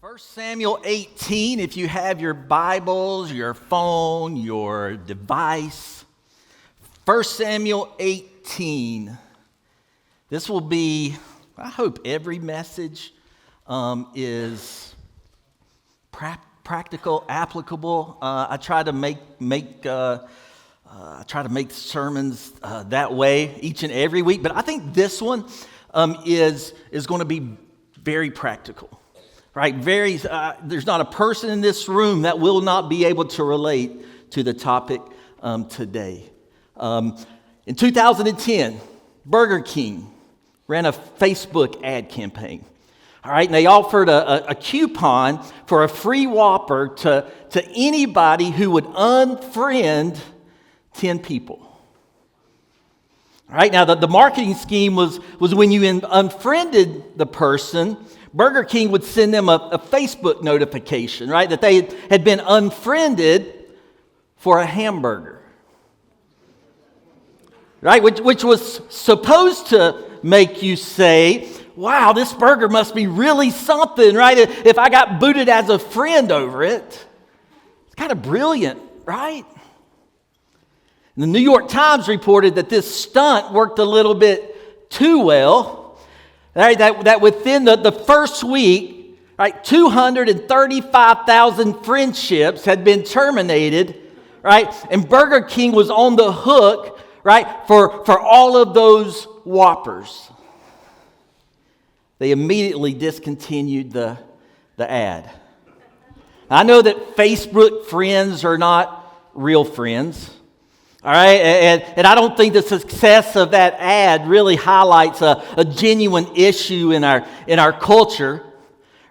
First Samuel 18, if you have your Bibles, your phone, your device. First Samuel 18. This will be, I hope every message is practical, applicable. I try to make sermons that way each and every week, but I think this one is going to be very practical. Right, there's not a person in this room that will not be able to relate to the topic today. In 2010, Burger King ran a Facebook ad campaign. All right, and they offered a coupon for a free Whopper to anybody who would unfriend 10 people. All right, now the marketing scheme was when you unfriended the person, Burger King would send them a Facebook notification, right, that they had been unfriended for a hamburger, right, which was supposed to make you say, wow, this burger must be really something, right, if I got booted as a friend over it. It's kind of brilliant, right? And the New York Times reported that this stunt worked a little bit too well. Right, that within the first week, right, 235,000 friendships had been terminated, right, and Burger King was on the hook, right, for all of those Whoppers. They immediately discontinued the ad. I know that Facebook friends are not real friends. All right, and I don't think the success of that ad really highlights a genuine issue in our culture,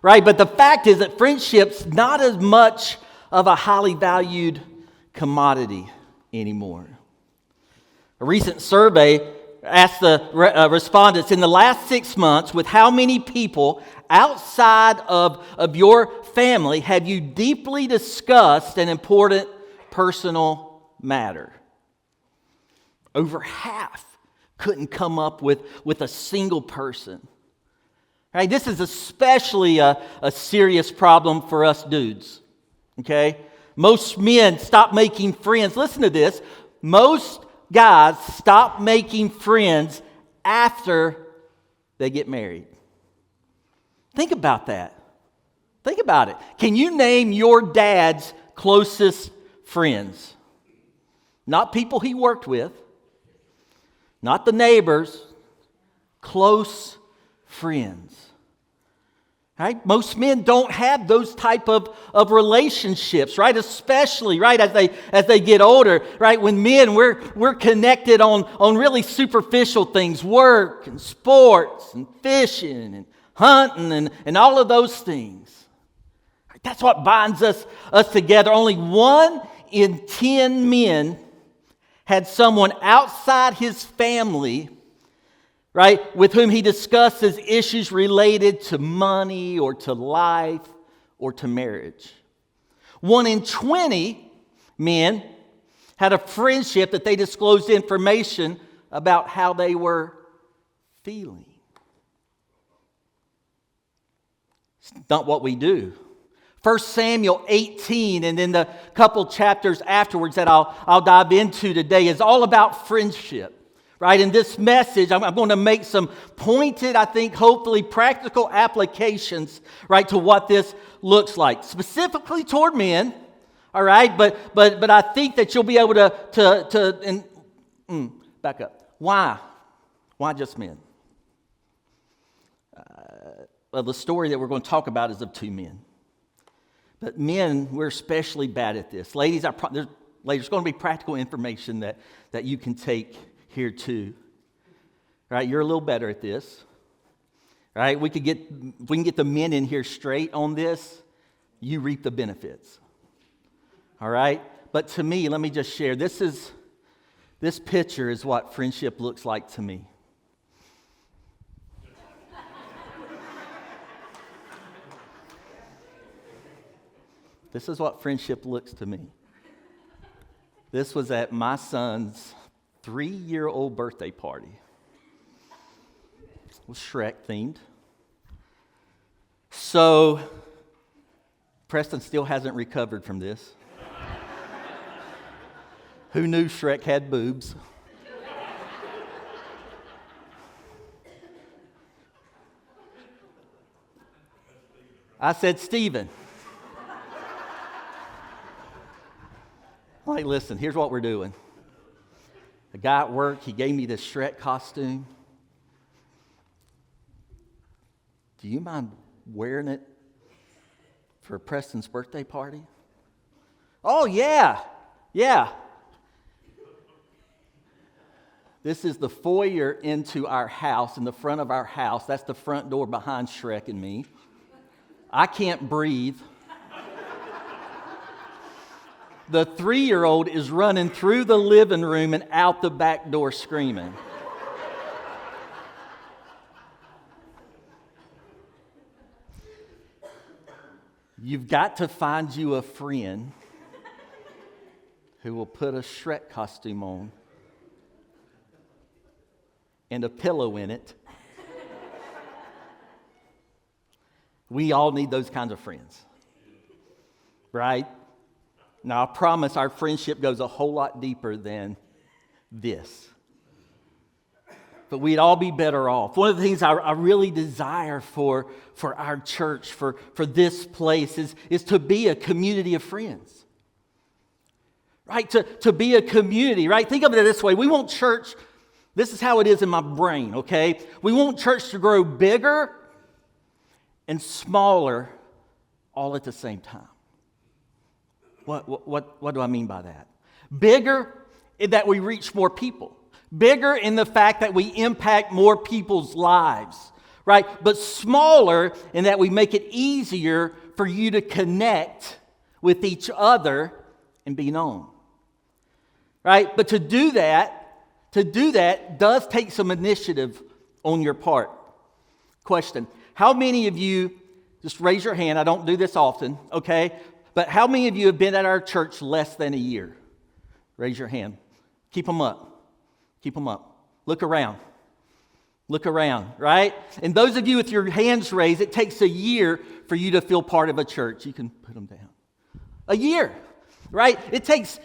right? But the fact is that friendship's not as much of a highly valued commodity anymore. A recent survey asked the respondents, in the last 6 months, with how many people outside of your family have you deeply discussed an important personal matter? Over half couldn't come up with a single person. Right? This is especially a serious problem for us dudes. Okay? Most men stop making friends. Listen to this. Most guys stop making friends after they get married. Think about that. Think about it. Can you name your dad's closest friends? Not people he worked with. Not the neighbors, close friends. Right? Most men don't have those type of relationships, right? Especially, right, as they get older, right? When men, we're connected on really superficial things, work and sports and fishing and hunting and all of those things. That's what binds us together. Only 1 in 10 men had someone outside his family, right, with whom he discusses issues related to money or to life or to marriage. 1 in 20 men had a friendship that they disclosed information about how they were feeling. It's not what we do. 1 Samuel 18 and then the couple chapters afterwards that I'll dive into today is all about friendship, right? In this message, I'm going to make some pointed, I think, hopefully practical applications, right, to what this looks like, specifically toward men, all right? But I think that you'll be able to back up. Why? Why just men? Well, the story that we're going to talk about is of 2 men. But men, we're especially bad at this. Ladies, there's going to be practical information that you can take here too. Right? You're a little better at this. Right? If we can get the men in here straight on this, you reap the benefits. All right? But to me, let me just share. This picture is what friendship looks like to me. This is what friendship looks to me. This was at my son's 3-year-old birthday party. It was Shrek themed. So Preston still hasn't recovered from this. Who knew Shrek had boobs? I said, Stephen. Like, listen, here's what we're doing. The guy at work, he gave me this Shrek costume. Do you mind wearing it for Preston's birthday party? Oh, yeah. This is the foyer into our house, in the front of our house. That's the front door behind Shrek and me. I can't breathe. The 3-year-old is running through the living room and out the back door screaming. You've got to find you a friend who will put a Shrek costume on and a pillow in it. We all need those kinds of friends, right? Now, I promise our friendship goes a whole lot deeper than this. But we'd all be better off. One of the things I really desire for our church, for this place, is to be a community of friends. Right? To be a community, right? Think of it this way. We want church, this is how it is in my brain, okay? We want church to grow bigger and smaller all at the same time. What do I mean by that? Bigger in that we reach more people. Bigger in the fact that we impact more people's lives, right? But smaller in that we make it easier for you to connect with each other and be known, right? But to do that does take some initiative on your part. Question: how many of you, just raise your hand, I don't do this often, okay? But how many of you have been at our church less than a year? Raise your hand. Keep them up. Keep them up. Look around. Look around, right? And those of you with your hands raised, it takes a year for you to feel part of a church. You can put them down. A year, right? It takes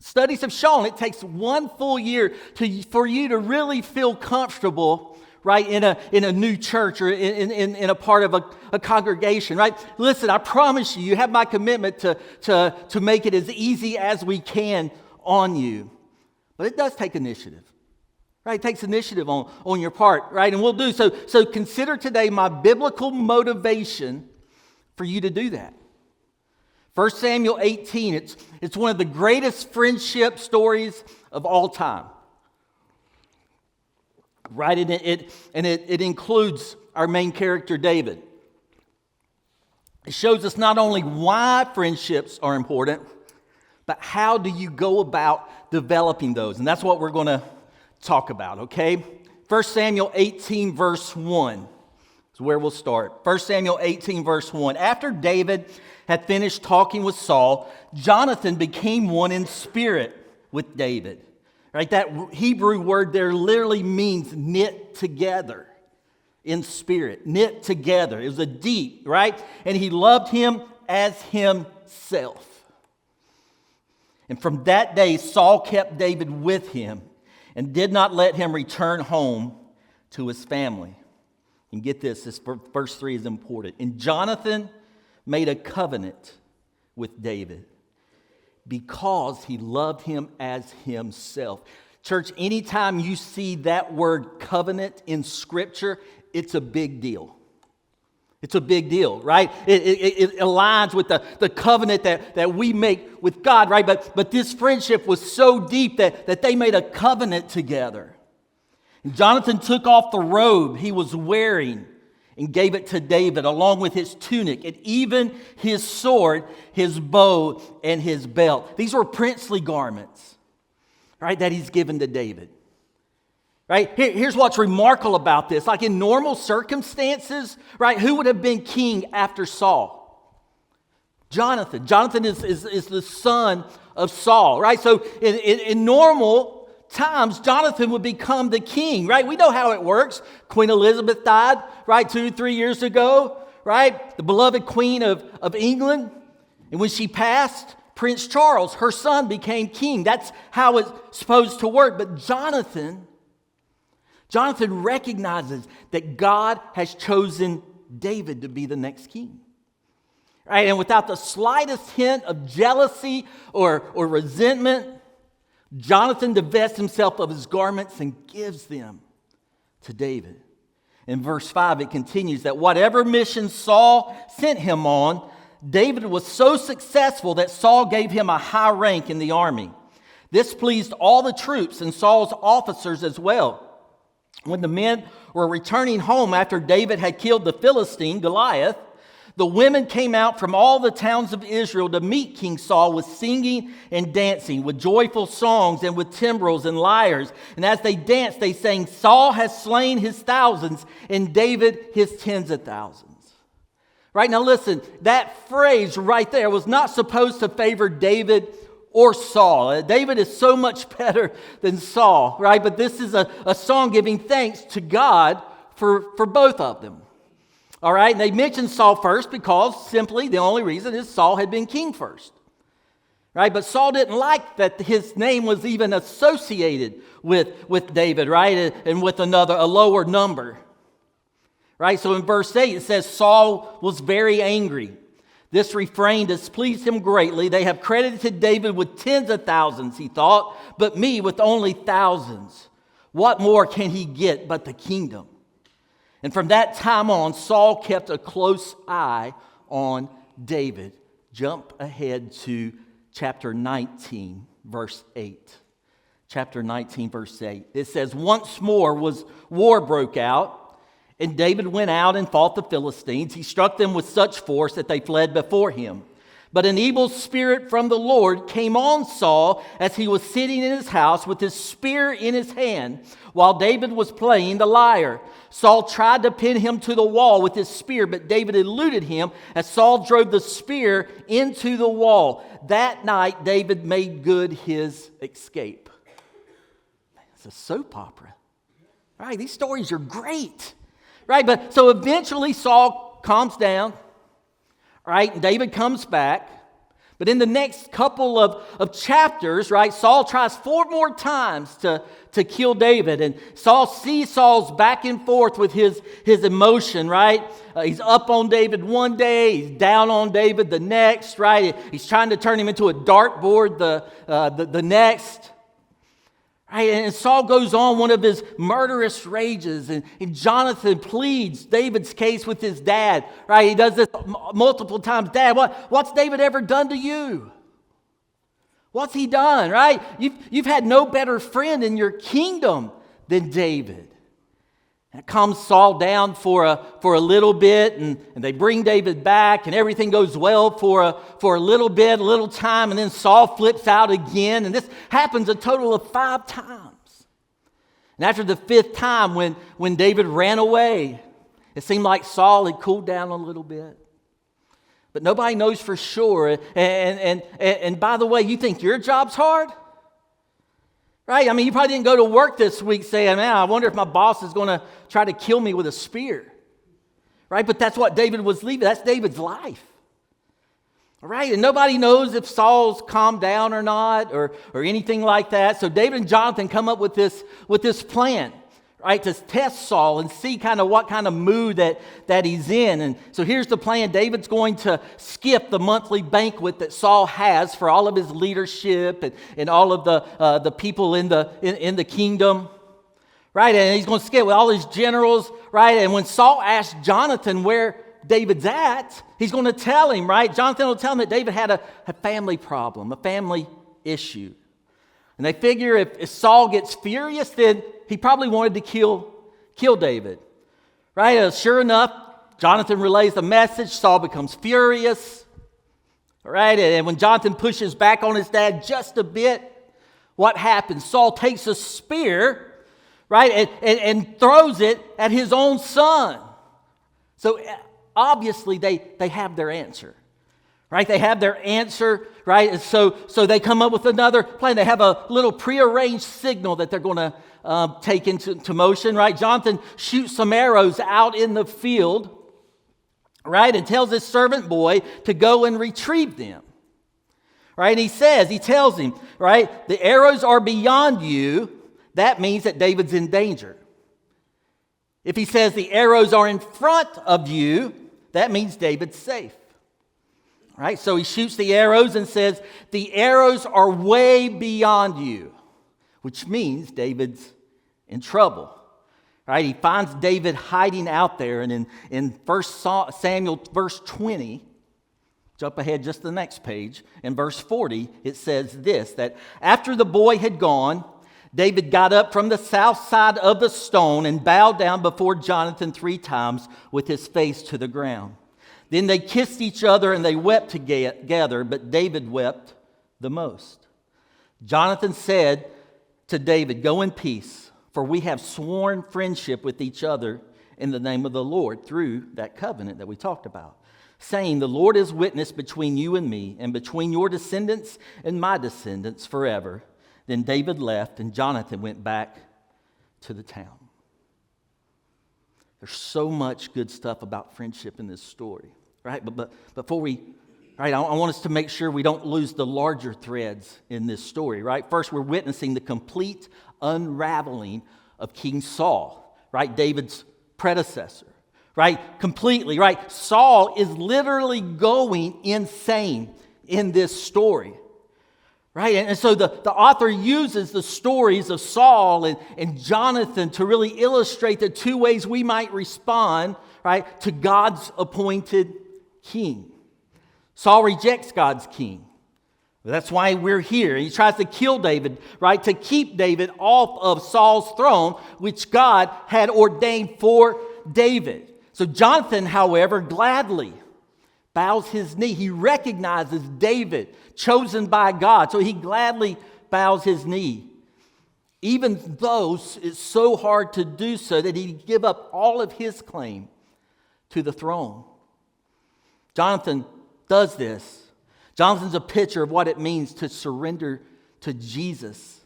studies have shown it takes 1 full year for you to really feel comfortable, right, in a new church or in a part of a congregation, right? Listen, I promise you have my commitment to make it as easy as we can on you. But it does take initiative, right? It takes initiative on your part, right? And we'll do so. So consider today my biblical motivation for you to do that. 1 Samuel 18, it's one of the greatest friendship stories of all time. Right? And it includes our main character, David. It shows us not only why friendships are important, but how do you go about developing those? And that's what we're going to talk about, okay? 1 Samuel 18, verse 1 is where we'll start. 1 Samuel 18, verse 1. After David had finished talking with Saul, Jonathan became one in spirit with David. Right? That Hebrew word there literally means knit together in spirit. Knit together. It was a deep, right? And he loved him as himself. And from that day, Saul kept David with him and did not let him return home to his family. And get this verse 3 is important. And Jonathan made a covenant with David because he loved him as himself. Church, anytime you see that word covenant in Scripture, it's a big deal. It's a big deal, right? It aligns with the covenant that we make with God, right? But this friendship was so deep that they made a covenant together. And Jonathan took off the robe he was wearing and gave it to David, along with his tunic and even his sword, his bow, and his belt. These were princely garments, right, that he's given to David. Right? Here's what's remarkable about this. Like in normal circumstances, right, who would have been king after Saul? Jonathan. Jonathan is the son of Saul, right? So in normal times, Jonathan would become the king, right? We know how it works. Queen Elizabeth died, right, 2-3 years ago, right? The beloved Queen of England. And when she passed, Prince Charles, her son, became king. That's how it's supposed to work. But Jonathan recognizes that God has chosen David to be the next king. Right? And without the slightest hint of jealousy or resentment, Jonathan divests himself of his garments and gives them to David. In verse 5, it continues that whatever mission Saul sent him on, David was so successful that Saul gave him a high rank in the army. This pleased all the troops and Saul's officers as well. When the men were returning home after David had killed the Philistine, Goliath, the women came out from all the towns of Israel to meet King Saul with singing and dancing, with joyful songs and with timbrels and lyres. And as they danced, they sang, Saul has slain his thousands and David his tens of thousands. Right, now listen, that phrase right there was not supposed to favor David or Saul. David is so much better than Saul, right? But this is a song giving thanks to God for both of them. All right, and they mentioned Saul first because simply the only reason is Saul had been king first. Right, but Saul didn't like that his name was even associated with David, right? And with a lower number. Right, so in verse 8 it says, Saul was very angry. This refrain displeased him greatly. They have credited David with tens of thousands, he thought, but me with only thousands. What more can he get but the kingdom? And from that time on, Saul kept a close eye on David. Jump ahead to chapter 19, verse 8. Chapter 19, verse 8. It says, once more war broke out. And David went out and fought the Philistines. He struck them with such force that they fled before him. But an evil spirit from the Lord came on Saul as he was sitting in his house with his spear in his hand while David was playing the lyre. Saul tried to pin him to the wall with his spear, but David eluded him as Saul drove the spear into the wall. That night, David made good his escape. It's a soap opera. All right, these stories are great. Right, but so eventually Saul calms down, right, and David comes back. But in the next couple of chapters, right, Saul tries 4 more times to kill David. And Saul sees Saul's back and forth with his emotion, right? He's up on David one day, he's down on David the next, right? He's trying to turn him into a dartboard the next. Right, and Saul goes on one of his murderous rages, and Jonathan pleads David's case with his dad. Right, he does this multiple times. Dad, what's David ever done to you? What's he done? Right, you've had no better friend in your kingdom than David. And it calms Saul down for a little bit, and they bring David back, and everything goes well for a little bit, a little time, and then Saul flips out again, and this happens a total of 5 times. And after the 5th time, when David ran away, it seemed like Saul had cooled down a little bit. But nobody knows for sure. And by the way, you think your job's hard? Right? I mean, you probably didn't go to work this week saying, man, I wonder if my boss is going to try to kill me with a spear. Right? But that's what David was leaving. That's David's life. All right? And nobody knows if Saul's calmed down or not or anything like that. So David and Jonathan come up with this plan, right, to test Saul and see kind of what kind of mood that he's in. And so here's the plan. David's going to skip the monthly banquet that Saul has for all of his leadership and all of the people in the kingdom. Right, and he's going to skip with all his generals, right? And when Saul asks Jonathan where David's at, he's going to tell him, right? Jonathan will tell him that David had a family problem, a family issue. And they figure if Saul gets furious, then he probably wanted to kill David. Right? Sure enough, Jonathan relays the message. Saul becomes furious. Right? And when Jonathan pushes back on his dad just a bit, what happens? Saul takes a spear, right, and throws it at his own son. So obviously they have their answer. Right? They have their answer, right? And so they come up with another plan. They have a little prearranged signal that they're going to take into motion, right? Jonathan shoots some arrows out in the field, right? And tells his servant boy to go and retrieve them. Right? And he tells him, right, the arrows are beyond you. That means that David's in danger. If he says the arrows are in front of you, that means David's safe. Right? So he shoots the arrows and says, the arrows are way beyond you, which means David's in trouble. Right? He finds David hiding out there, and in 1 Samuel verse 20, jump ahead just the next page. In verse 40, it says this, that after the boy had gone, David got up from the south side of the stone and bowed down before Jonathan 3 times with his face to the ground. Then they kissed each other and they wept together, but David wept the most. Jonathan said to David, go in peace, for we have sworn friendship with each other in the name of the Lord through that covenant that we talked about, saying, the Lord is witness between you and me, and between your descendants and my descendants forever. Then David left, and Jonathan went back to the town. There's so much good stuff about friendship in this story, right? But before we, right, I want us to make sure we don't lose the larger threads in this story, right? First, we're witnessing the complete unraveling of King Saul, right? David's predecessor. Right? Completely, right? Saul is literally going insane in this story. Right? And so the author uses the stories of Saul and Jonathan to really illustrate the two ways we might respond, right, to God's appointed king. Saul rejects God's king. That's why we're here. He tries to kill David, right, to keep David off of Saul's throne, which God had ordained for David. So Jonathan, however, gladly bows his knee. He recognizes David, chosen by God. So he gladly bows his knee, even though it's so hard to do so that he'd give up all of his claim to the throne. Jonathan does this. Jonathan's a picture of what it means to surrender to Jesus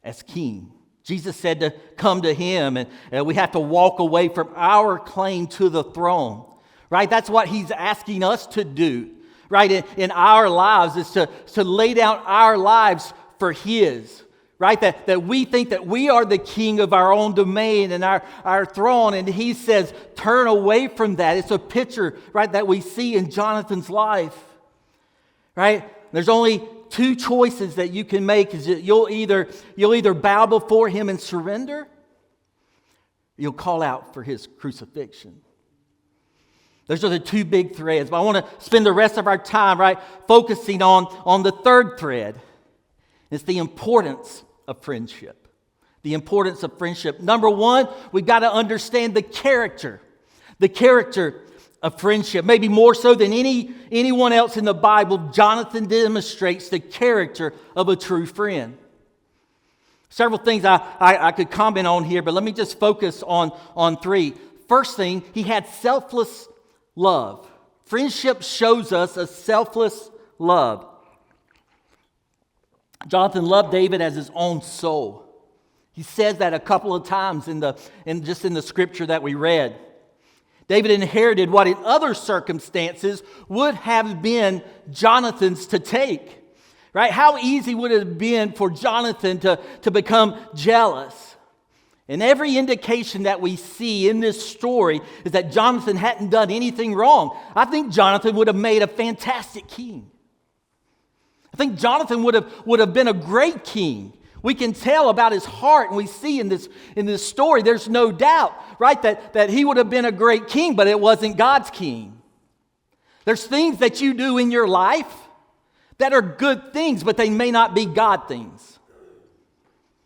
as king. Jesus said to come to him, and we have to walk away from our claim to the throne. Right? That's what he's asking us to do. Right? In our lives is to lay down our lives for his. Right? That we think that we are the king of our own domain and our throne. And he says, turn away from that. It's a picture, right, that we see in Jonathan's life. Right? There's only two choices that you can make. Is that you'll either bow before him and surrender, or you'll call out for his crucifixion. Those are the two big threads. But I want to spend the rest of our time, right, focusing on the third thread. It's the importance of friendship. The importance of friendship. Number one, we've got to understand the character. The character of friendship. Maybe more so than anyone else in the Bible, Jonathan demonstrates the character of a true friend. Several things I could comment on here, but let me just focus on three. First thing, he had selfless love. Friendship shows us a selfless love. Jonathan loved David as his own soul. He says that a couple of times in the scripture that we read. David inherited what in other circumstances would have been Jonathan's to take. Right? How easy would it have been for Jonathan to become jealous? And every indication that we see in this story is that Jonathan hadn't done anything wrong. I think Jonathan would have made a fantastic king. I think Jonathan would have been a great king. We can tell about his heart, and we see in this story, there's no doubt, right, that he would have been a great king, but it wasn't God's king. There's things that you do in your life that are good things, but they may not be God things.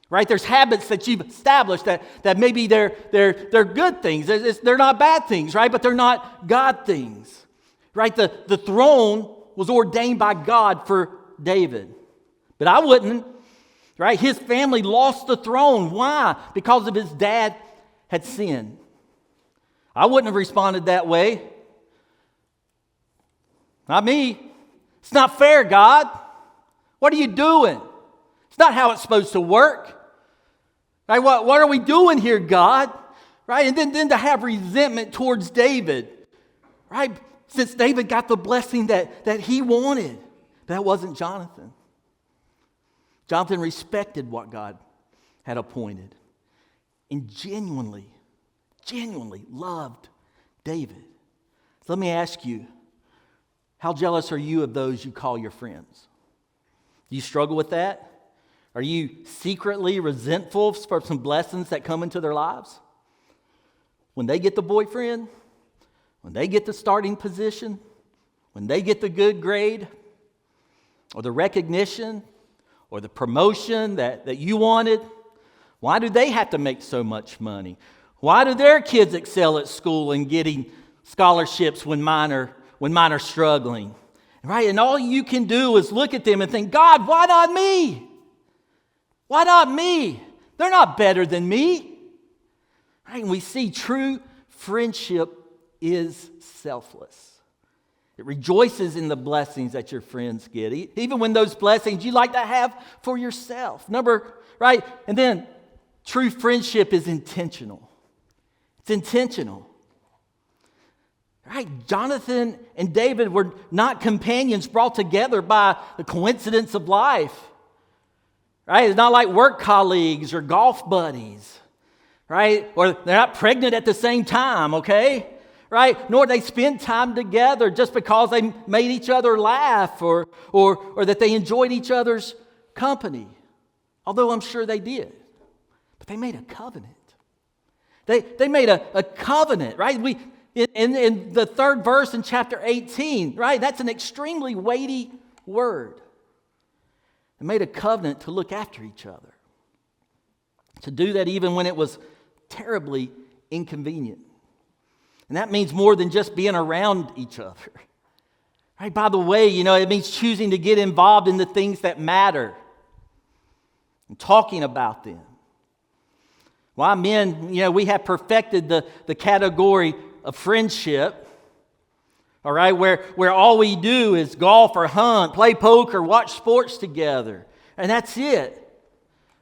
Right? There's habits that you've established that maybe they're good things. They're not bad things, right? But they're not God things. Right? The throne was ordained by God for David. But I wouldn't. Right? His family lost the throne. Why? Because of his dad had sinned. I wouldn't have responded that way. Not me. It's not fair, God. What are you doing? It's not how it's supposed to work. Right? What are we doing here, God? Right? And then to have resentment towards David. right? Since David got the blessing that he wanted. That wasn't Jonathan. Jonathan respected what God had appointed and genuinely loved David. So let me ask you, how jealous are you of those you call your friends? Do you struggle with that? Are you secretly resentful for some blessings that come into their lives? When they get the boyfriend, when they get the starting position, when they get the good grade, or the recognition, or the promotion that you wanted, why do they have to make so much money? Why do their kids excel at school and getting scholarships when mine are struggling? Right? And all you can do is look at them and think, God, why not me? Why not me? They're not better than me. Right? And we see true friendship is selfless. It rejoices in the blessings that your friends get, even when those blessings you like to have for yourself. Right? And then true friendship is intentional. It's intentional. Right? Jonathan and David were not companions brought together by the coincidence of life. Right? It's not like work colleagues or golf buddies. Right? Or they're not pregnant at the same time, okay? Right? Nor they spend time together just because they made each other laugh or that they enjoyed each other's company. Although I'm sure they did. But they made a covenant. They made a covenant, right? In the third verse in chapter 18, right? That's an extremely weighty word. They made a covenant to look after each other. To do that even when it was terribly inconvenient. And that means more than just being around each other. Right? By the way, it means choosing to get involved in the things that matter and talking about them. Why men, we have perfected the category of friendship, all right, where all we do is golf or hunt, play poker, watch sports together, and that's it.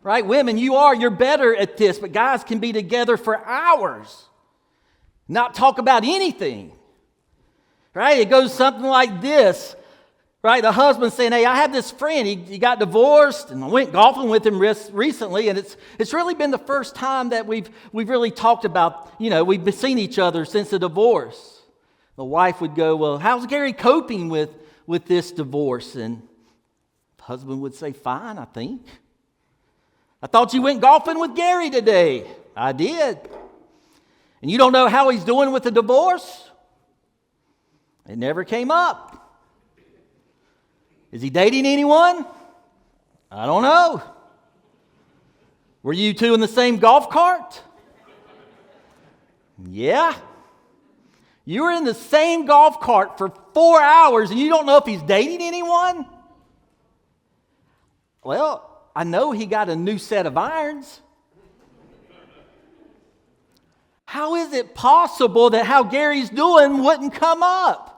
Right? Women, you're better at this, but guys can be together for hours, not talk about anything. Right? It goes something like this. Right? The husband saying, hey, I have this friend, he got divorced, and I went golfing with him recently, and it's really been the first time that we've really talked about, we've been seeing each other since the divorce. The wife would go, well, how's Gary coping with this divorce? And the husband would say, fine, I think. I thought you went golfing with Gary today. I did. And you don't know how he's doing with the divorce? It never came up. Is he dating anyone? I don't know. Were you two in the same golf cart? Yeah. You were in the same golf cart for 4 hours and you don't know if he's dating anyone? Well, I know he got a new set of irons. How is it possible that how Gary's doing wouldn't come up?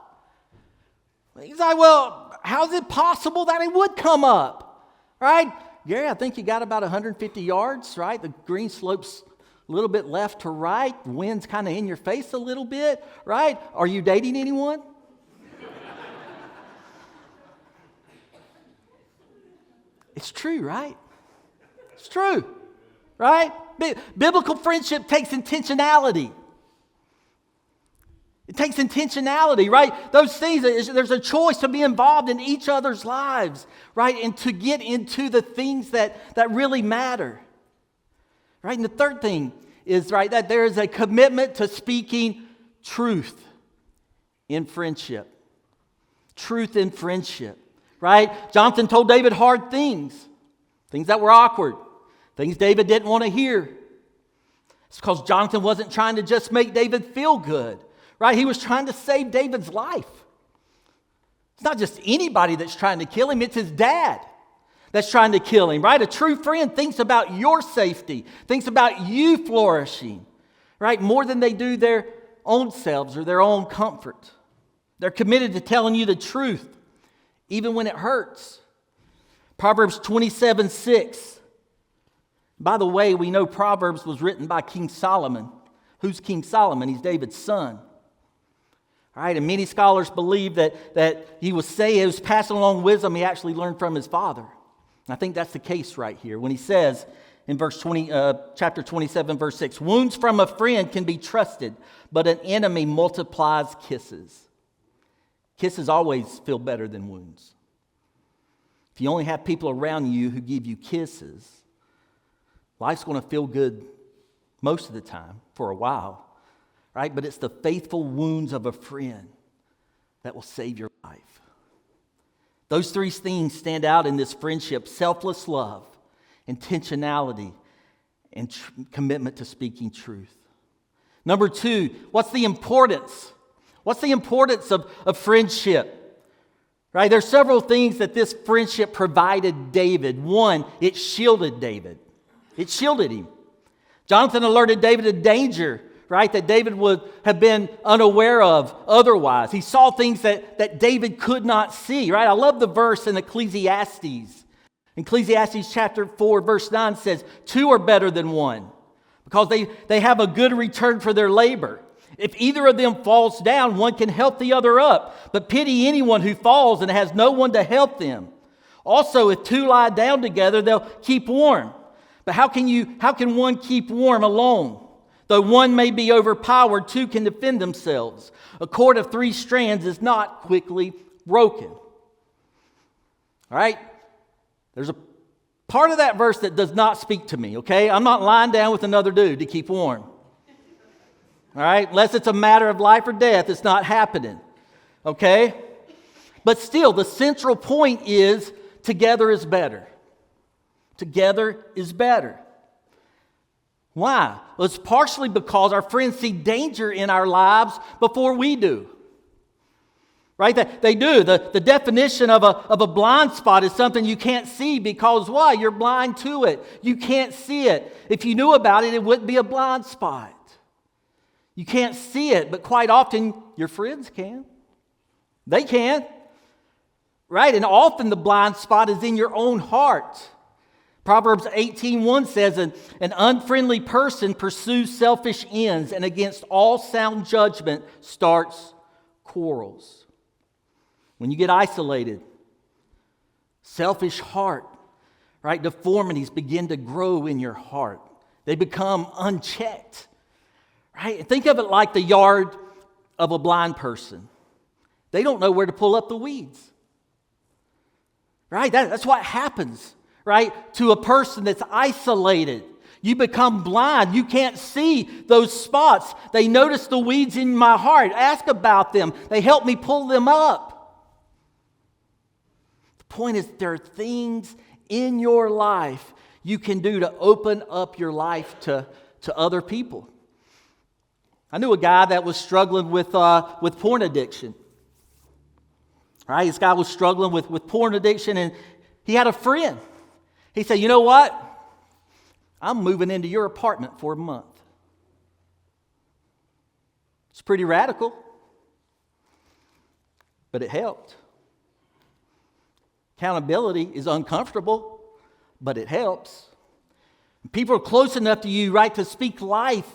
He's like, well, how's it possible that it would come up? Right? Gary, I think you got about 150 yards, right? The green slopes a little bit left to right. The wind's kind of in your face a little bit, right? Are you dating anyone? It's true, right? It's true, right? Biblical friendship takes intentionality. It takes intentionality, right? Those things, there's a choice to be involved in each other's lives, right? And to get into the things that really matter, right? And the third thing is, right, that there is a commitment to speaking truth in friendship. Truth in friendship, right? Jonathan told David hard things that were awkward, things David didn't want to hear. It's because Jonathan wasn't trying to just make David feel good. Right? He was trying to save David's life. It's not just anybody that's trying to kill him. It's his dad that's trying to kill him. Right? A true friend thinks about your safety, thinks about you flourishing. Right? More than they do their own selves or their own comfort. They're committed to telling you the truth, even when it hurts. Proverbs 27:6. By the way, we know Proverbs was written by King Solomon. Who's King Solomon? He's David's son. All right, and many scholars believe that he was passing along wisdom he actually learned from his father. And I think that's the case right here when he says in chapter 27, verse 6, wounds from a friend can be trusted, but an enemy multiplies kisses. Kisses always feel better than wounds. If you only have people around you who give you kisses, life's going to feel good most of the time for a while. Right? But it's the faithful wounds of a friend that will save your life. Those three things stand out in this friendship: selfless love, intentionality, and commitment to speaking truth. Number two, what's the importance? What's the importance of friendship? Right? There's several things that this friendship provided David. One, it shielded David. It shielded him. Jonathan alerted David of danger, right, that David would have been unaware of otherwise. He saw things that David could not see, right? I love the verse in Ecclesiastes. Ecclesiastes chapter 4, verse 9 says, two are better than one because they have a good return for their labor. If either of them falls down, one can help the other up. But pity anyone who falls and has no one to help them. Also, if two lie down together, they'll keep warm. But how can one keep warm alone? Though one may be overpowered, two can defend themselves. A cord of three strands is not quickly broken. All right? There's a part of that verse that does not speak to me, okay? I'm not lying down with another dude to keep warm. All right? Unless it's a matter of life or death, it's not happening. Okay? But still, the central point is together is better. Together is better. Why? Well, it's partially because our friends see danger in our lives before we do. Right? They do. The definition of a blind spot is something you can't see because why? You're blind to it. You can't see it. If you knew about it, it wouldn't be a blind spot. You can't see it, but quite often your friends can. They can. Right? And often the blind spot is in your own heart. Proverbs 18:1 says, an unfriendly person pursues selfish ends and against all sound judgment starts quarrels. When you get isolated, selfish heart, right? Deformities begin to grow in your heart. They become unchecked, right? Think of it like the yard of a blind person. They don't know where to pull up the weeds, right? That's what happens. Right? To a person that's isolated. You become blind. You can't see those spots. They notice the weeds in my heart. Ask about them. They help me pull them up. The point is, there are things in your life you can do to open up your life to other people. I knew a guy that was struggling with porn addiction. Right? This guy was struggling with porn addiction, and he had a friend. He said, you know what? I'm moving into your apartment for a month. It's pretty radical, but it helped. Accountability is uncomfortable, but it helps. People are close enough to you, right, to speak life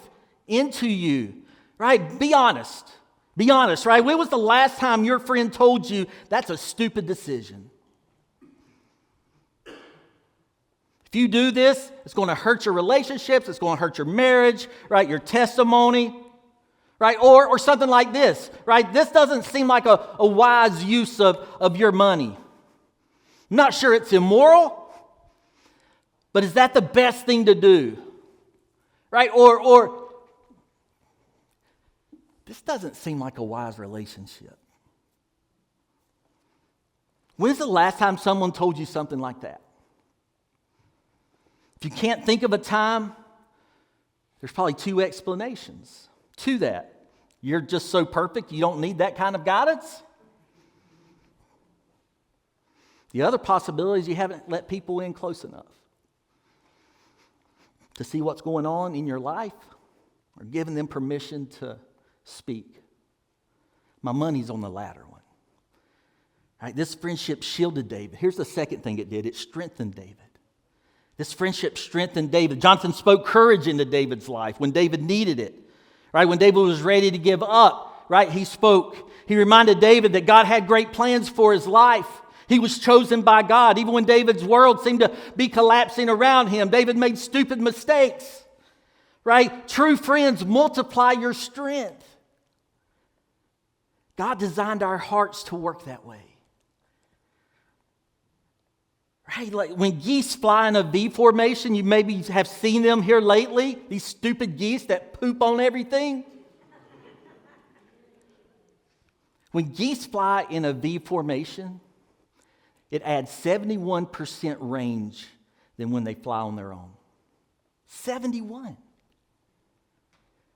into you, right? Be honest. Be honest, right? When was the last time your friend told you that's a stupid decision? If you do this, it's going to hurt your relationships, it's going to hurt your marriage, right? Your testimony, right? Or something like this, right? This doesn't seem like a wise use of your money. I'm not sure it's immoral, but is that the best thing to do? Right? Or this doesn't seem like a wise relationship. When's the last time someone told you something like that? If you can't think of a time, there's probably two explanations to that. You're just so perfect, you don't need that kind of guidance. The other possibility is you haven't let people in close enough to see what's going on in your life or given them permission to speak. My money's on the latter one. Right, this friendship shielded David. Here's the second thing it did. It strengthened David. This friendship strengthened David. Jonathan spoke courage into David's life when David needed it. Right? When David was ready to give up, right? He spoke He reminded David that God had great plans for his life. He was chosen by God. Even when David's world seemed to be collapsing around him, David made stupid mistakes. Right? True friends multiply your strength. God designed our hearts to work that way. Right? Like when geese fly in a V formation, you maybe have seen them here lately, these stupid geese that poop on everything. When geese fly in a V formation, it adds 71% range than when they fly on their own. 71.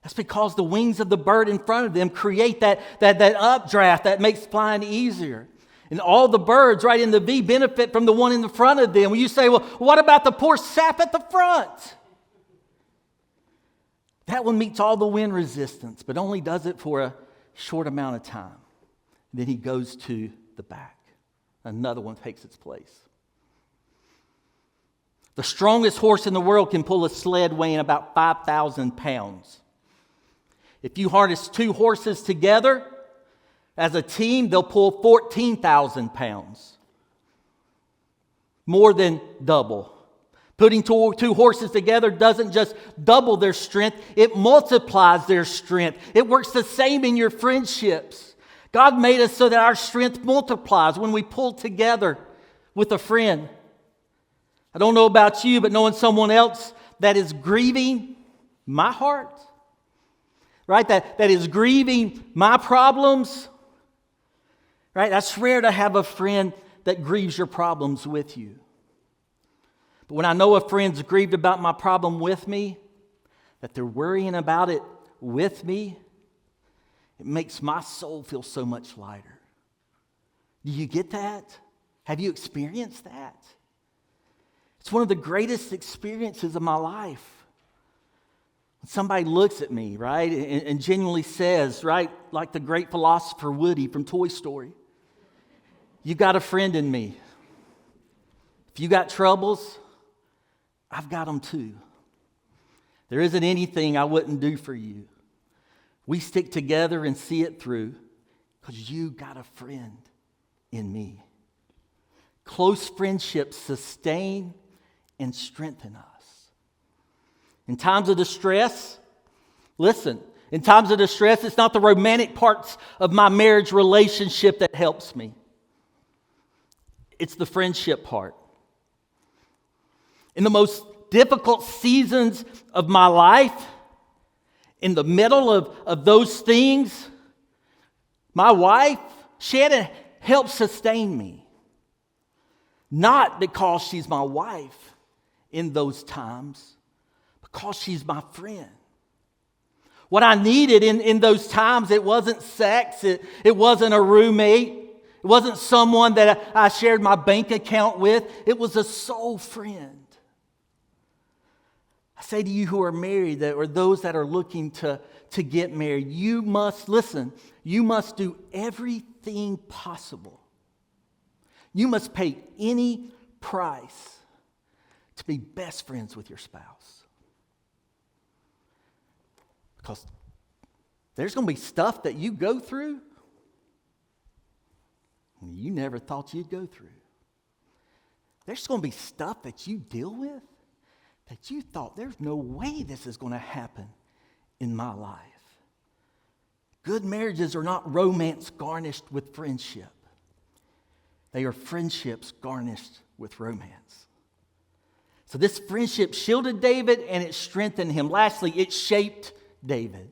That's because the wings of the bird in front of them create that updraft that makes flying easier. And all the birds right in the V benefit from the one in the front of them. When you say, well, what about the poor sap at the front? That one meets all the wind resistance, but only does it for a short amount of time. Then he goes to the back. Another one takes its place. The strongest horse in the world can pull a sled weighing about 5,000 pounds. If you harness two horses together as a team, they'll pull 14,000 pounds. More than double. Putting two horses together doesn't just double their strength, it multiplies their strength. It works the same in your friendships. God made us so that our strength multiplies when we pull together with a friend. I don't know about you, but knowing someone else that is grieving my heart, right? That is grieving my problems, right? That's rare to have a friend that grieves your problems with you. But when I know a friend's grieved about my problem with me, that they're worrying about it with me, it makes my soul feel so much lighter. Do you get that? Have you experienced that? It's one of the greatest experiences of my life. When somebody looks at me, right, and genuinely says, right, like the great philosopher Woody from Toy Story, you got a friend in me. If you got troubles, I've got them too. There isn't anything I wouldn't do for you. We stick together and see it through because you got a friend in me. Close friendships sustain and strengthen us. In times of distress, listen, in times of distress, it's not the romantic parts of my marriage relationship that helps me. It's the friendship part. In the most difficult seasons of my life, in the middle of those things, my wife, Shannon, helps sustain me. Not because she's my wife in those times, because she's my friend. What I needed in those times, it wasn't sex, it wasn't a roommate, it wasn't someone that I shared my bank account with, it was a soul friend. I say to you who are married, or those that are looking to get married, you must do everything possible. You must pay any price to be best friends with your spouse. Because there's going to be stuff that you go through you never thought you'd go through. There's going to be stuff that you deal with that you thought there's no way this is going to happen in my life. Good marriages are not romance garnished with friendship. They are friendships garnished with romance. So this friendship shielded David and it strengthened him. Lastly, it shaped David.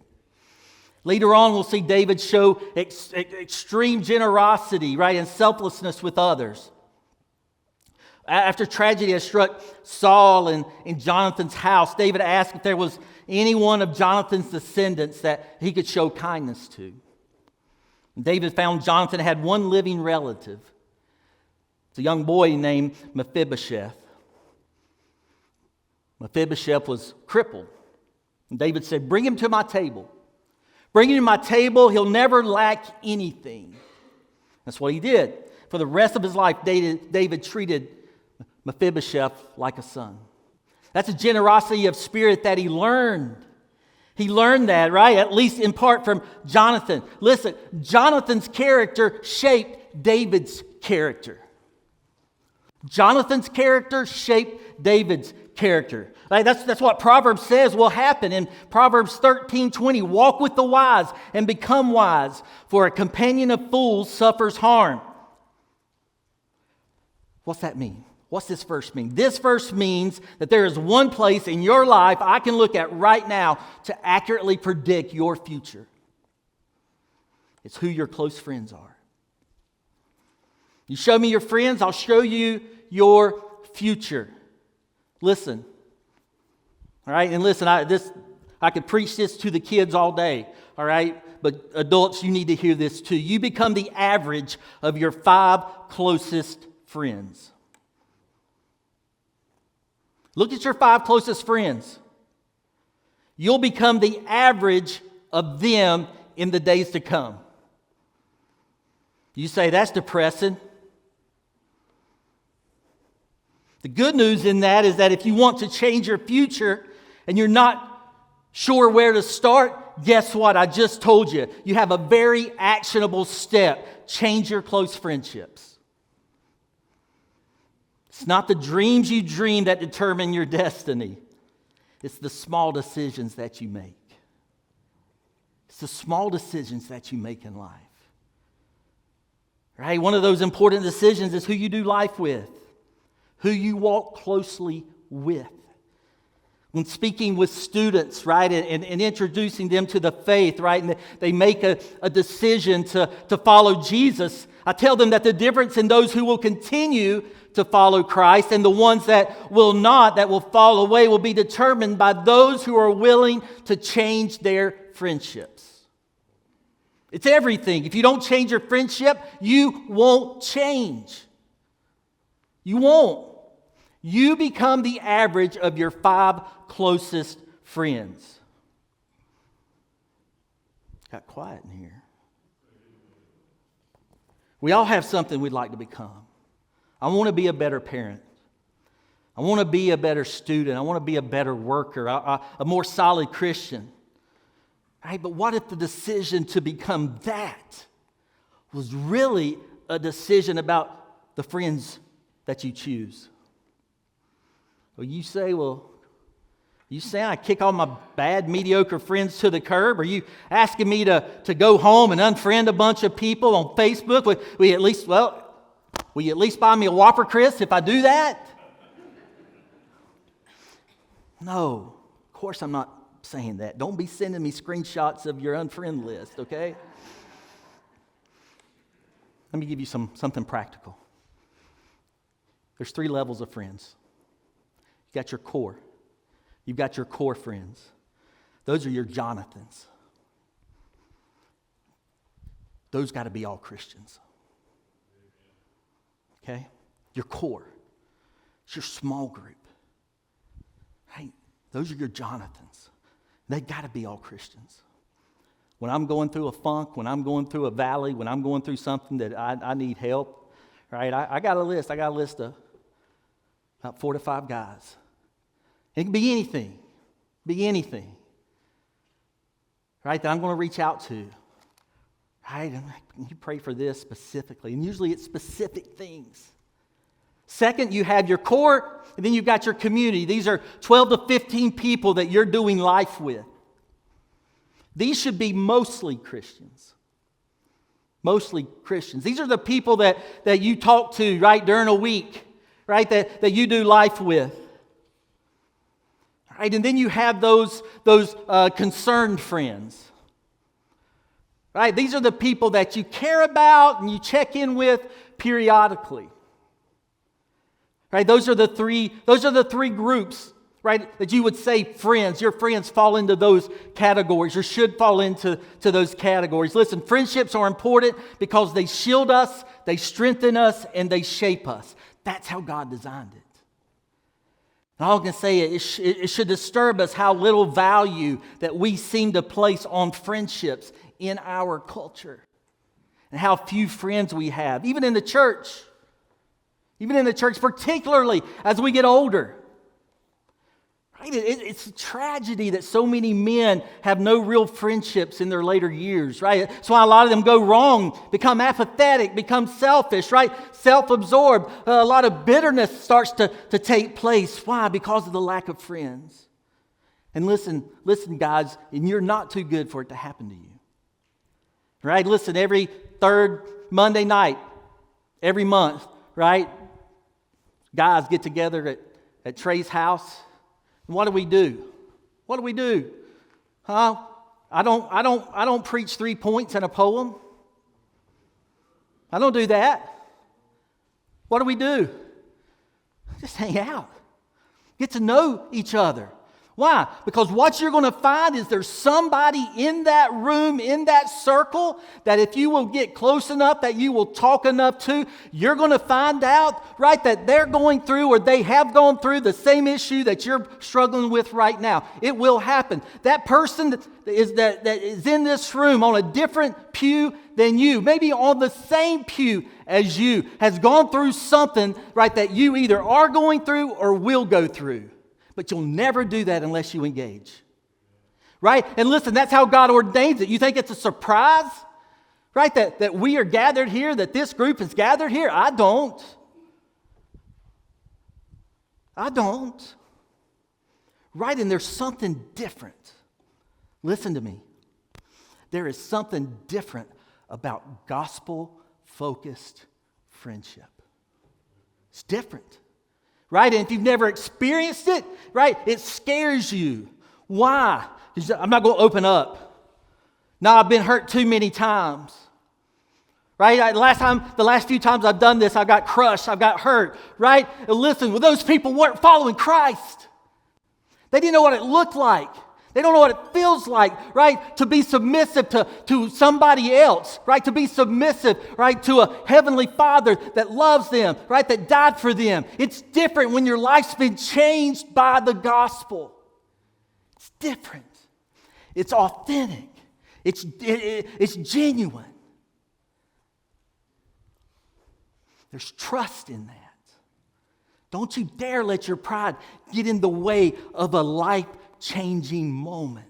Later on, we'll see David show extreme generosity, right, and selflessness with others. After tragedy had struck Saul and in Jonathan's house, David asked if there was any one of Jonathan's descendants that he could show kindness to. David found Jonathan had one living relative. It's a young boy named Mephibosheth. Mephibosheth was crippled. And David said, "Bring him to my table. Bring him to my table. He'll never lack anything." That's what he did. For the rest of his life, David treated Mephibosheth like a son. That's a generosity of spirit that he learned. He learned that, right? At least in part from Jonathan. Listen, Jonathan's character shaped David's character. Jonathan's character shaped David's character. Right? That's what Proverbs says will happen. In Proverbs 13:20, walk with the wise and become wise, for a companion of fools suffers harm. What's that mean? What's this verse mean? This verse means that there is one place in your life I can look at right now to accurately predict your future. It's who your close friends are. You show me your friends, I'll show you your future. Listen. All right, and listen, I could preach this to the kids all day, all right? But adults, you need to hear this too. You become the average of your 5 closest friends. Look at your 5 closest friends. You'll become the average of them in the days to come. You say, that's depressing. The good news in that is that if you want to change your future and you're not sure where to start, guess what? I just told you. You have a very actionable step. Change your close friendships. It's not the dreams you dream that determine your destiny. It's the small decisions that you make. It's the small decisions that you make in life. Right? One of those important decisions is who you do life with, who you walk closely with. When speaking with students, right, and introducing them to the faith, right, and they make a decision to follow Jesus, I tell them that the difference in those who will continue to follow Christ and the ones that will not, that will fall away, will be determined by those who are willing to change their friendships. It's everything. If you don't change your friendship, you won't change. You won't. You become the average of your 5 closest friends. Got quiet in here. We all have something we'd like to become. I want to be a better parent. I want to be a better student. I want to be a better worker, a more solid Christian. Right? But what if the decision to become that was really a decision about the friends that you choose? Well, you say I kick all my bad, mediocre friends to the curb? Are you asking me to go home and unfriend a bunch of people on Facebook? Will you at least buy me a Whopper, Chris, if I do that? No, of course I'm not saying that. Don't be sending me screenshots of your unfriend list, okay? Let me give you something practical. There's 3 levels of friends. You got your core. You've got your core friends. Those are your Jonathans. Those got to be all Christians. Okay? Your core. It's your small group. Right? Those are your Jonathans. They got to be all Christians. When I'm going through a funk, when I'm going through a valley, when I'm going through something that I need help, right? I got a list. I got a list of about 4 to 5 guys. It can be anything. Right? That I'm going to reach out to. Right? And you pray for this specifically. And usually it's specific things. Second, you have your core, and then you've got your community. These are 12 to 15 people that you're doing life with. These should be mostly Christians. Mostly Christians. These are the people that you talk to, right, during a week, right, that you do life with. Right? And then you have those concerned friends. Right? These are the people that you care about and you check in with periodically. Right? Those are the three groups, right, that you would say friends. Your friends fall into those categories or should fall into those categories. Listen, friendships are important because they shield us, they strengthen us, and they shape us. That's how God designed it. And all I can say is it should disturb us how little value that we seem to place on friendships in our culture and how few friends we have, even in the church. Even in the church, particularly as we get older. Right? It's a tragedy that so many men have no real friendships in their later years, right? That's why a lot of them go wrong, become apathetic, become selfish, right? Self-absorbed. A lot of bitterness starts to take place. Why? Because of the lack of friends. And listen, guys, and you're not too good for it to happen to you. Right? Listen, every third Monday night, every month, right? Guys get together at Trey's house. And what do we do? What do we do? Huh? I don't preach 3 points in a poem. I don't do that. What do? Just hang out. Get to know each other. Why? Because what you're going to find is there's somebody in that room, in that circle, that if you will get close enough, that you will talk enough to, you're going to find out, right, that they're going through or they have gone through the same issue that you're struggling with right now. It will happen. That person that is in this room on a different pew than you, maybe on the same pew as you, has gone through something, right, that you either are going through or will go through. But you'll never do that unless you engage. Right? And listen, that's how God ordains it. You think it's a surprise? Right? That we are gathered here, that this group is gathered here? I don't. Right? And there's something different. Listen to me. There is something different about gospel-focused friendship. It's different. Right? And if you've never experienced it, right, it scares you. Why? I'm not going to open up. No, I've been hurt too many times. Right? The last few times I've done this, I got crushed, I got hurt. Right? And listen, well, those people weren't following Christ. They didn't know what it looked like. They don't know what it feels like, right, to be submissive to somebody else, right, to be submissive, right, to a heavenly Father that loves them, right, that died for them. It's different when your life's been changed by the gospel. It's different. It's authentic. It's genuine. There's trust in that. Don't you dare let your pride get in the way of a life-changing moment.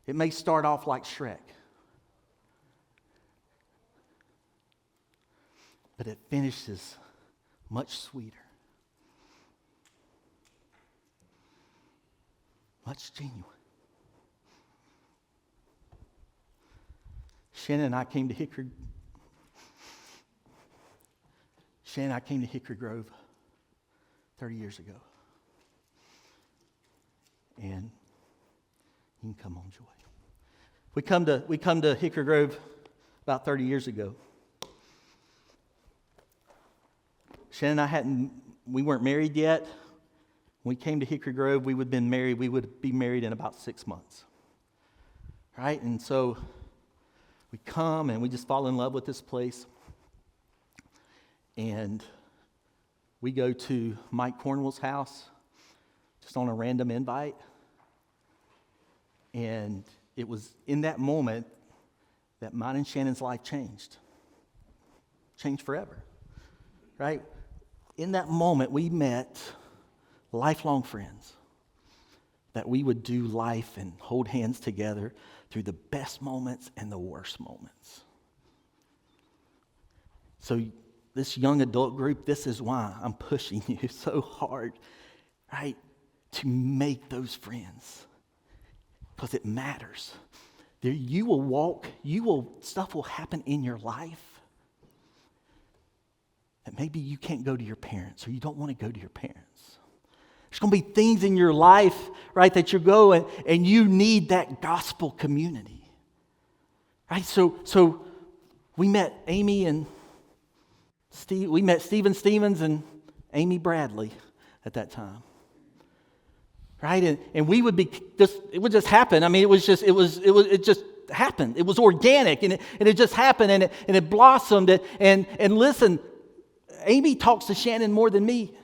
It may start off like Shrek, but it finishes much sweeter, much genuine. Shannon and I came to Hickory Grove 30 years ago. And you can come on, Joy. We come to Hickory Grove about 30 years ago. Shannon and I we weren't married yet. When we came to Hickory Grove, we would be married in about 6 months. Right? And so we come and we just fall in love with this place. And we go to Mike Cornwell's house just on a random invite. And it was in that moment that mine and Shannon's life changed. Changed forever. Right? In that moment, we met lifelong friends that we would do life and hold hands together through the best moments and the worst moments. So this young adult group, this is why I'm pushing you so hard, right, to make those friends. Because it matters. Stuff will happen in your life that maybe you can't go to your parents or you don't want to go to your parents. There's going to be things in your life, right, that you're going and you need that gospel community. Right? So we met Amy and Steve. We met Stephen Stevens and Amy Bradley at that time. Right? And we would be it would just happen. I mean, it just happened. It was organic and it just happened and it blossomed. And listen, Amy talks to Shannon more than me.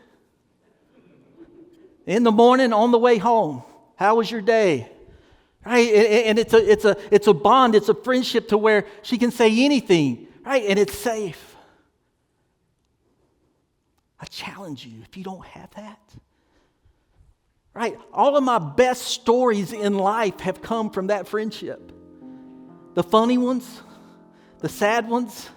In the morning, on the way home, how was your day? Right? And it's a bond, it's a friendship to where she can say anything, right? And it's safe. I challenge you, if you don't have that, right? All of my best stories in life have come from that friendship. The funny ones, the sad ones.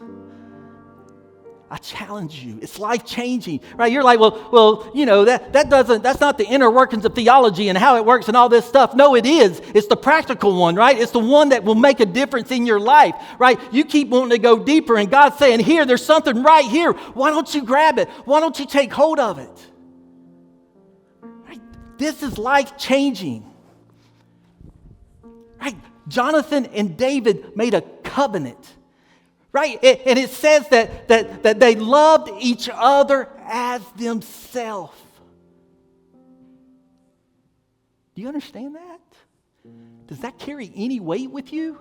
I challenge you. It's life-changing, right? You're like, well, that's not the inner workings of theology and how it works and all this stuff. No, it is. It's the practical one, right? It's the one that will make a difference in your life, right? You keep wanting to go deeper, and God's saying, here, there's something right here. Why don't you grab it? Why don't you take hold of it? Right? This is life-changing, right? Jonathan and David made a covenant. Right? And it says that they loved each other as themselves. Do you understand that? Does that carry any weight with you?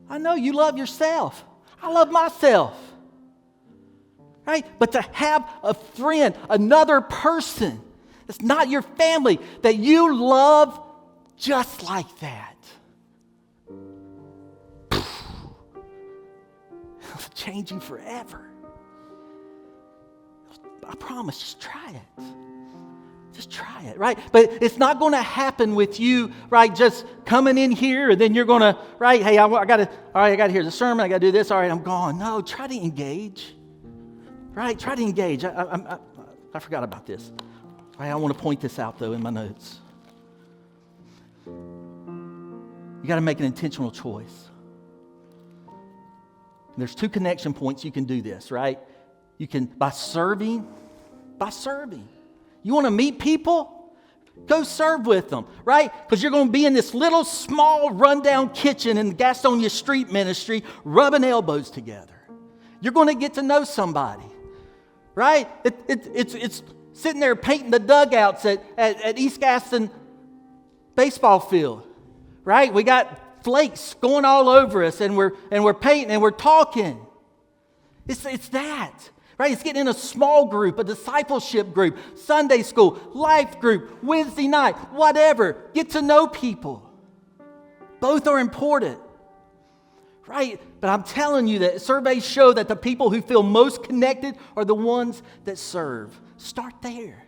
I know you love yourself. I love myself. Right? But to have a friend, another person that's not your family, that you love just like that. Change you forever. I promise, just try it. Just try it, right? But it's not going to happen with you, right? Just coming in here and then you're going to, right? Hey, I got to hear the sermon. I got to do this. All right, I'm gone. No, try to engage, right? Try to engage. I forgot about this. Right, I want to point this out though in my notes. You got to make an intentional choice. There's 2 connection points you can do this, right? You can, by serving. You want to meet people? Go serve with them, right? Because you're going to be in this little, small, rundown kitchen in the Gastonia Street Ministry, rubbing elbows together. You're going to get to know somebody, right? It's sitting there painting the dugouts at East Gaston baseball field, right? We got flakes going all over us, and we're painting and we're talking. It's that, right? It's getting in a small group, a discipleship group, Sunday school, life group, Wednesday night, whatever. Get to know people. Both are important, right? But I'm telling you that surveys show that the people who feel most connected are the ones that serve. Start there.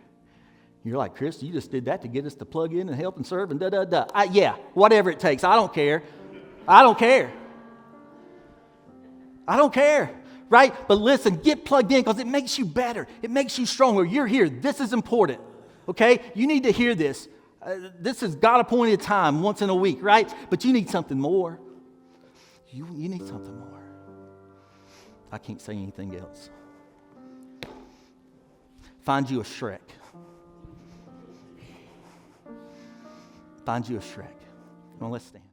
You're like, Chris, you just did that to get us to plug in and help and serve and da-da-da. Yeah, whatever it takes. I don't care. Right? But listen, get plugged in because it makes you better. It makes you stronger. You're here. This is important. Okay? You need to hear this. This is God-appointed time once in a week, right? But you need something more. You need something more. I can't say anything else. Find you a Shrek. Find you a Shrek. Well, let's stand.